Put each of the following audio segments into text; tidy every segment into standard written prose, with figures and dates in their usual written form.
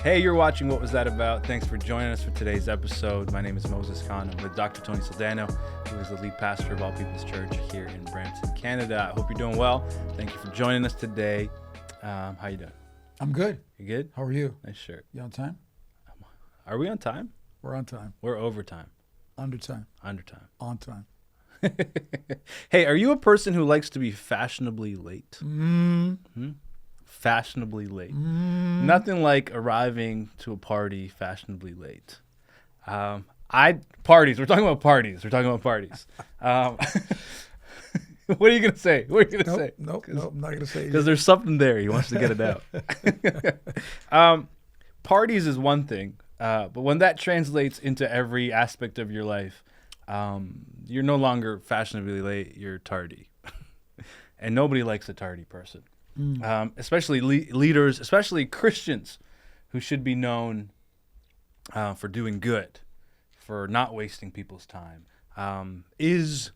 Hey, you're watching What Was That About? Thanks for joining us for today's episode. My name is Moses Khan. I'm with Dr. Tony Saldano, who is the lead pastor of All People's Church here in Brampton, Canada. I hope you're doing well. Thank you for joining us today. How you doing? I'm good. You good? How are you? Nice shirt. You on time? Are we on time? We're on time. We're overtime. Under time. Under time. On time. Hey, are you a person who likes to be fashionably late? Fashionably late. Nothing like arriving to a party fashionably late. Parties. We're talking about parties. What are you gonna say? Nope, I'm not gonna say it. Because there's something there. He wants to get it out. Parties is one thing, but when that translates into every aspect of your life, you're no longer fashionably late. You're tardy, and nobody likes a tardy person. Especially leaders, especially Christians, who should be known for doing good, for not wasting people's time. Is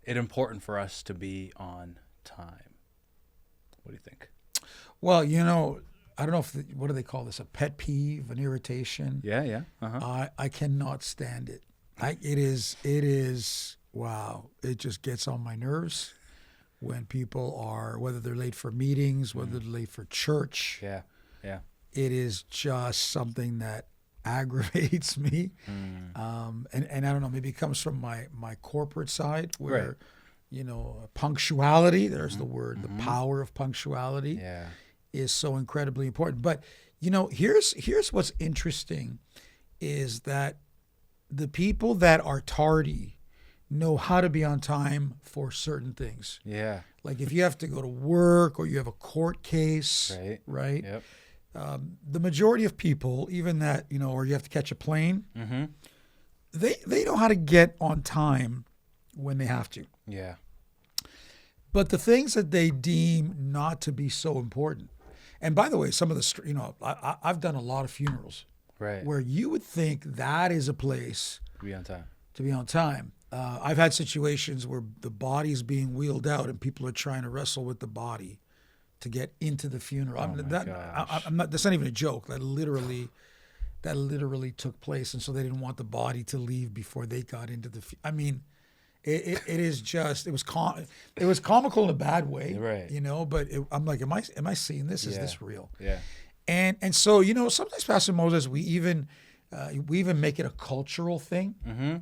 it important for us to be on time? What do you think? Well, I don't know what do they call this? A pet peeve, an irritation? Yeah. Uh-huh. I cannot stand it. It is. Wow. It just gets on my nerves. When people are, whether they're late for meetings, whether they're late for church. Yeah. It is just something that aggravates me. And I don't know, maybe it comes from my corporate side where, punctuality, there's the word, the power of punctuality is so incredibly important. But, here's what's interesting is that the people that are tardy know how to be on time for certain things. Yeah. Like if you have to go to work or you have a court case, right? Yep. The majority of people, even that, or you have to catch a plane, they know how to get on time when they have to. Yeah. But the things that they deem not to be so important. And by the way, some of the, I've done a lot of funerals. Right. Where you would think that is a place To be on time. I've had situations where the body's being wheeled out and people are trying to wrestle with the body to get into the funeral. Gosh. I'm not. That's not even a joke. That literally took place, and so they didn't want the body to leave before they got into the. It is just. It was comical in a bad way, right? But I'm like, am I seeing this? Is this real? Yeah. And so sometimes, Pastor Moses, we even make it a cultural thing,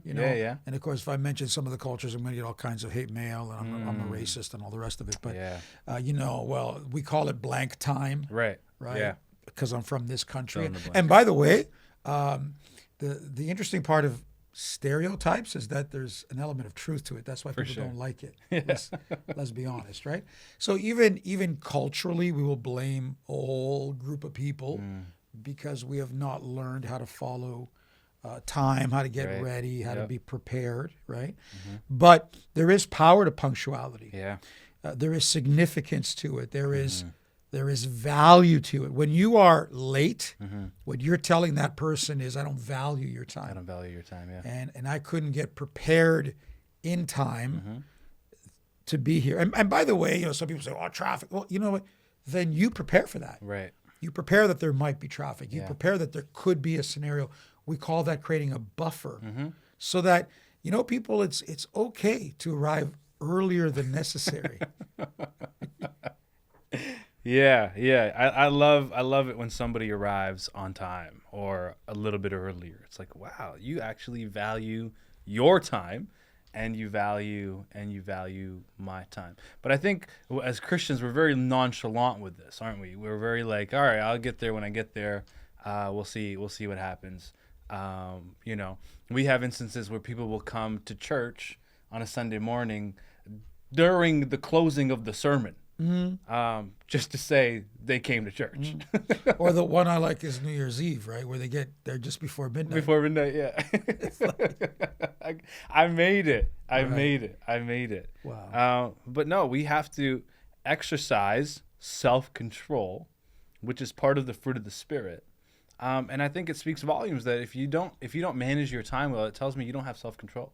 Yeah. And of course, if I mention some of the cultures, I'm going to get all kinds of hate mail, and I'm a racist and all the rest of it. But well, we call it blank time, Right. Yeah. Because I'm from this country. Blank. And by the way, the interesting part of stereotypes is that there's an element of truth to it. That's why people don't like it. Let's be honest, right? So even culturally, we will blame a whole group of people. Because we have not learned how to follow time, how to get ready, how to be prepared, right? But there is power to punctuality. Yeah. There is significance to it. There is value to it. When you are late, what you're telling that person is, I don't value your time. I don't value your time, yeah. And I couldn't get prepared in time to be here. And by the way, some people say, oh, traffic. Well, you know what? Then you prepare for that. Right. You prepare that there might be traffic. You prepare that there could be a scenario. We call that creating a buffer, so that people. It's okay to arrive earlier than necessary. Yeah. I love it when somebody arrives on time or a little bit earlier. It's like, wow, you actually value your time. And you value my time. But I think as Christians, we're very nonchalant with this, aren't we? We're very like, all right, I'll get there when I get there. We'll see what happens. We have instances where people will come to church on a Sunday morning during the closing of the sermon, just to say they came to church. Or the one I like is New Year's Eve, right? Where they get there just before midnight. Before midnight, yeah. I made it. I made it. Wow. But no, we have to exercise self-control, which is part of the fruit of the Spirit. And I think it speaks volumes that if you don't manage your time well, it tells me you don't have self-control.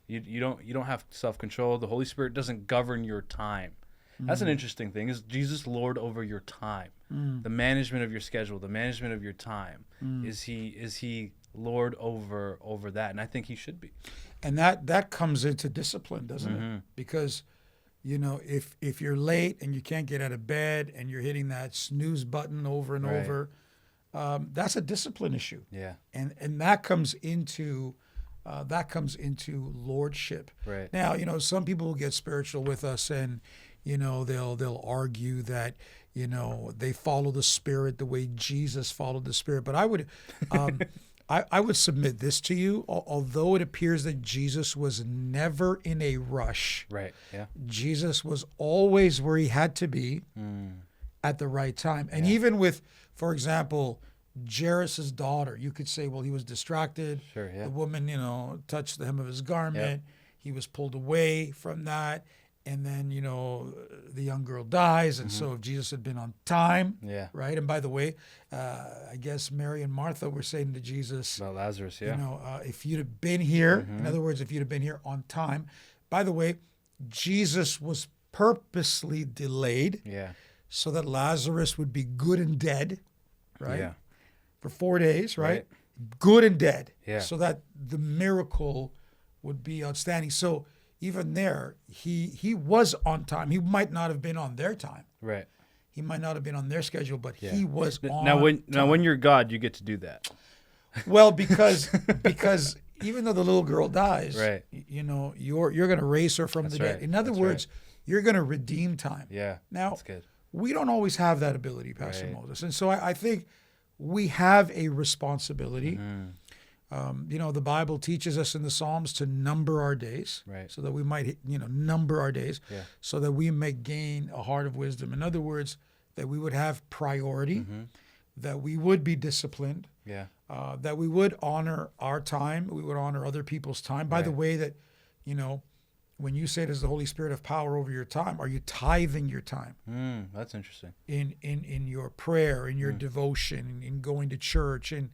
You don't have self-control. The Holy Spirit doesn't govern your time. That's an interesting thing. Is Jesus Lord over your time, the management of your schedule, the management of your time? Is he Lord over that? And I think he should be. And that comes into discipline, doesn't it? Because if you're late and you can't get out of bed and you're hitting that snooze button over and over, that's a discipline issue. Yeah. And that comes into lordship. Right. Now, some people will get spiritual with us and they'll argue that they follow the Spirit the way Jesus followed the Spirit. But I would I would submit this to you. Although it appears that Jesus was never in a rush, right? Yeah, Jesus was always where he had to be at the right time. And even with, for example, Jairus' daughter, you could say, well, he was distracted. Sure, yeah. The woman, touched the hem of his garment. Yeah. He was pulled away from that. And then, the young girl dies. And so if Jesus had been on time, right? And by the way, I guess Mary and Martha were saying to Jesus, about Lazarus, yeah. If you'd have been here, in other words, if you'd have been here on time. By the way, Jesus was purposely delayed so that Lazarus would be good and dead, right? Yeah. For 4 days, right? Good and dead. Yeah. So that the miracle would be outstanding. So even there, he was on time. He might not have been on their time. Right. He might not have been on their schedule, but he was on Now, when you're God, you get to do that. Well, because even though the little girl dies, right. You're going to raise her from the dead. Right. In other words, you're going to redeem time. Yeah. Now, that's good. We don't always have that ability, Pastor Moses. And so I think we have a responsibility. The Bible teaches us in the Psalms to number our days, right, so that we might, number our days, yeah, so that we may gain a heart of wisdom. In other words, that we would have priority, that we would be disciplined, yeah, that we would honor our time, we would honor other people's time. By the way, that, when you say does the Holy Spirit have power over your time, are you tithing your time? That's interesting. In your prayer, in your devotion, in going to church, and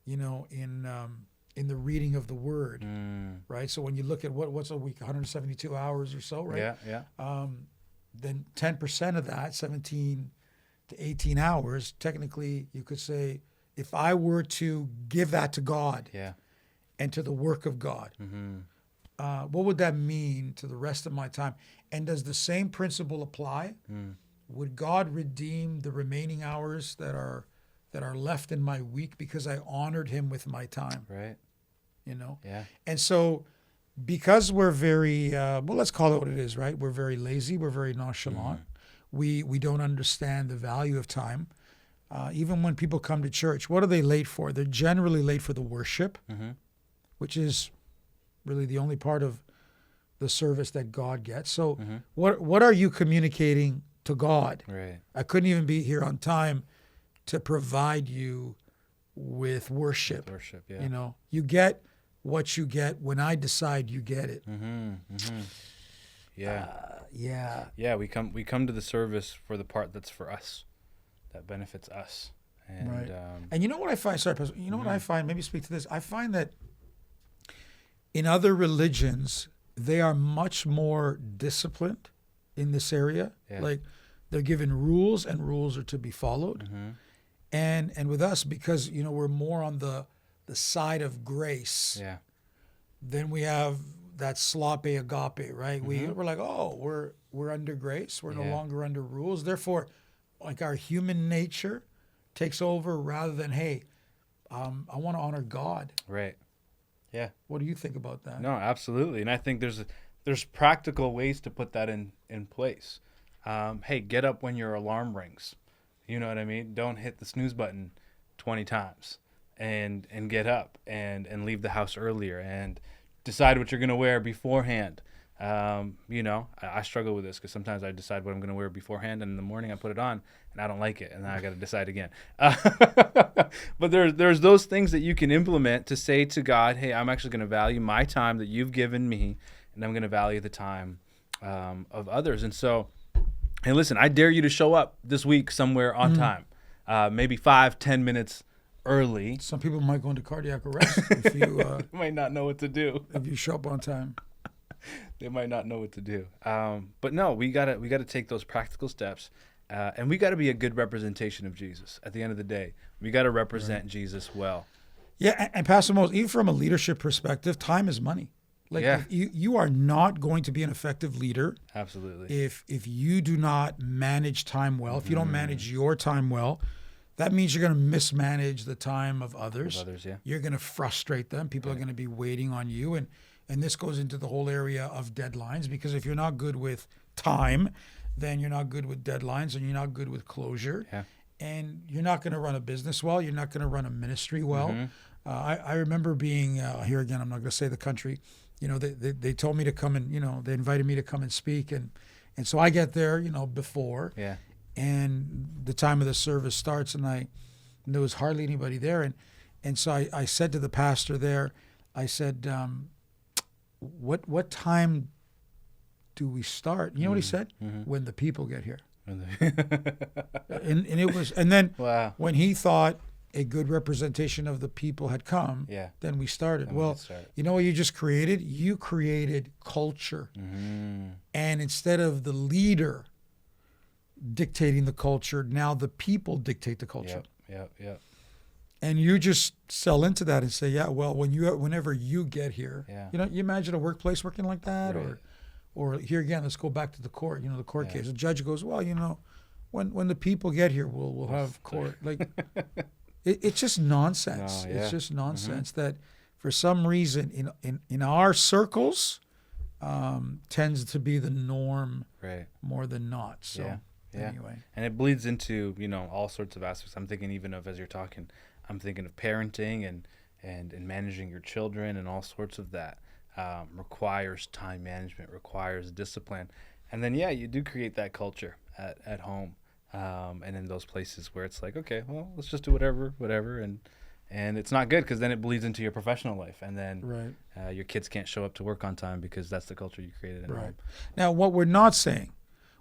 in the reading of the Word, right? So when you look at what's a week, 172 hours or so, right? Yeah. Then 10% of that, 17 to 18 hours, technically you could say, if I were to give that to God, and to the work of God, what would that mean to the rest of my time? And does the same principle apply? Would God redeem the remaining hours that are left in my week because I honored him with my time? Right. Yeah. And so because we're very, let's call it what it is, right? We're very lazy. We're very nonchalant. We don't understand the value of time. Even when people come to church, what are they late for? They're generally late for the worship, which is really the only part of the service that God gets. So what are you communicating to God? Right. I couldn't even be here on time to provide you with worship. Yeah. You get what you get when I decide you get it. Yeah. We come to the service for the part that's for us, that benefits us. And, right. And you know what I find? Sorry, Pastor, you know what I find? Maybe speak to this. I find that in other religions, they are much more disciplined in this area. Yeah. Like they're given rules, and rules are to be followed. And with us, because we're more on the side of grace. Yeah. Then we have that sloppy agape, right? We're like, we're under grace. We're no longer under rules. Therefore, like our human nature takes over rather than, hey, I want to honor God. Right. Yeah. What do you think about that? No, absolutely. And I think there's practical ways to put that in place. Hey, get up when your alarm rings. You know what I mean? Don't hit the snooze button 20 times and get up and leave the house earlier and decide what you're going to wear beforehand. I struggle with this because sometimes I decide what I'm going to wear beforehand, and in the morning I put it on and I don't like it, and then I got to decide again. But there's those things that you can implement to say to God, hey, I'm actually going to value my time that you've given me, and I'm going to value the time of others. And so, hey, listen, I dare you to show up this week somewhere on time, maybe 5-10 minutes early. Some people might go into cardiac arrest if you might not know what to do if you show up on time. They might not know what to do. But no, we gotta take those practical steps, and we gotta be a good representation of Jesus. At the end of the day, we gotta represent Jesus well. Yeah, and Pastor Mose, even from a leadership perspective, time is money. Like Yeah. you are not going to be an effective leader Absolutely. if you do not manage time well. If you don't manage your time well, that means you're going to mismanage the time of others. Yeah. You're going to frustrate them. People are going to be waiting on you, and this goes into the whole area of deadlines, because if you're not good with time, then you're not good with deadlines, and you're not good with closure. Yeah. And you're not going to run a business well. You're not going to run a ministry well. I remember being here again. I'm not going to say the country. You know, they told me to come and, you know, they invited me to come and speak, and so I get there, you know, before. Yeah. And the time of the service starts, and there was hardly anybody there, and so I said to the pastor there, I said, what time do we start? You know what he said? When the people get here. and it was, and then Wow. when he thought a good representation of the people had come, Yeah. then we started. Then we Well, could start. you know what you just created? You created culture. And instead of the leader dictating the culture, now the people dictate the culture. Yep. And you just sell into that and say, yeah, well, whenever you get here, Yeah. you know, you imagine a workplace working like that, Right. or here again, let's go back to the court. You know, the court Yeah. case. The judge goes, well, you know, when the people get here, we'll have court. Like, it's just nonsense. No, yeah. It's just nonsense that, for some reason, in our circles, tends to be the norm, Right. more than not. So Yeah. anyway, And it bleeds into, you know, all sorts of aspects. I'm thinking even of, as you're talking, I'm thinking of parenting and managing your children, and all sorts of that requires time management, requires discipline. And then, yeah, you do create that culture at home, and in those places where it's like, okay, well, let's just do whatever. And it's not good, because then it bleeds into your professional life. And then right. your kids can't show up to work on time because that's the culture you created at Right. home. Now, what we're not saying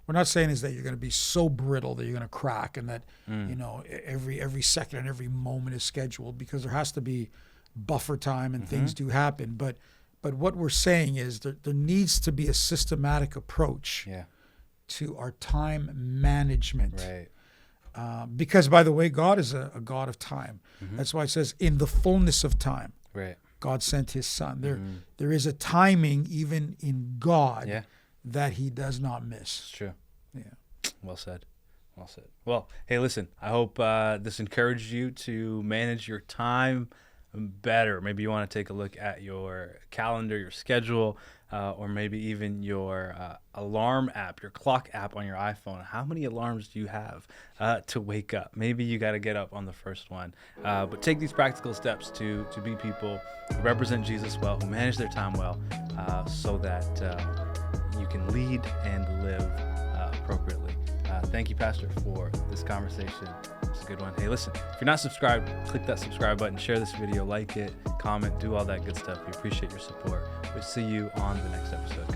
is that you're going to be so brittle that you're going to crack, and that you know, every second and every moment is scheduled, because there has to be buffer time, and things do happen. But what we're saying is that there needs to be a systematic approach Yeah. to our time management. Right. Because, by the way, God is a God of time. That's why it says, in the fullness of time, Right. God sent his son. There is a timing even in God Yeah. that he does not miss. It's true. Yeah. Well said. Well said. Well, hey, listen, I hope this encouraged you to manage your time better. Maybe you want to take a look at your calendar, your schedule, or maybe even your alarm app, your clock app on your iPhone. How many alarms do you have to wake up? Maybe you got to get up on the first one. But take these practical steps to be people who represent Jesus well, who manage their time well, so that you can lead and live appropriately. Thank you, Pastor, for this conversation. It's a good one. Hey, listen, if you're not subscribed, click that subscribe button, share this video, like it, comment, do all that good stuff. We appreciate your support. We'll see you on the next episode.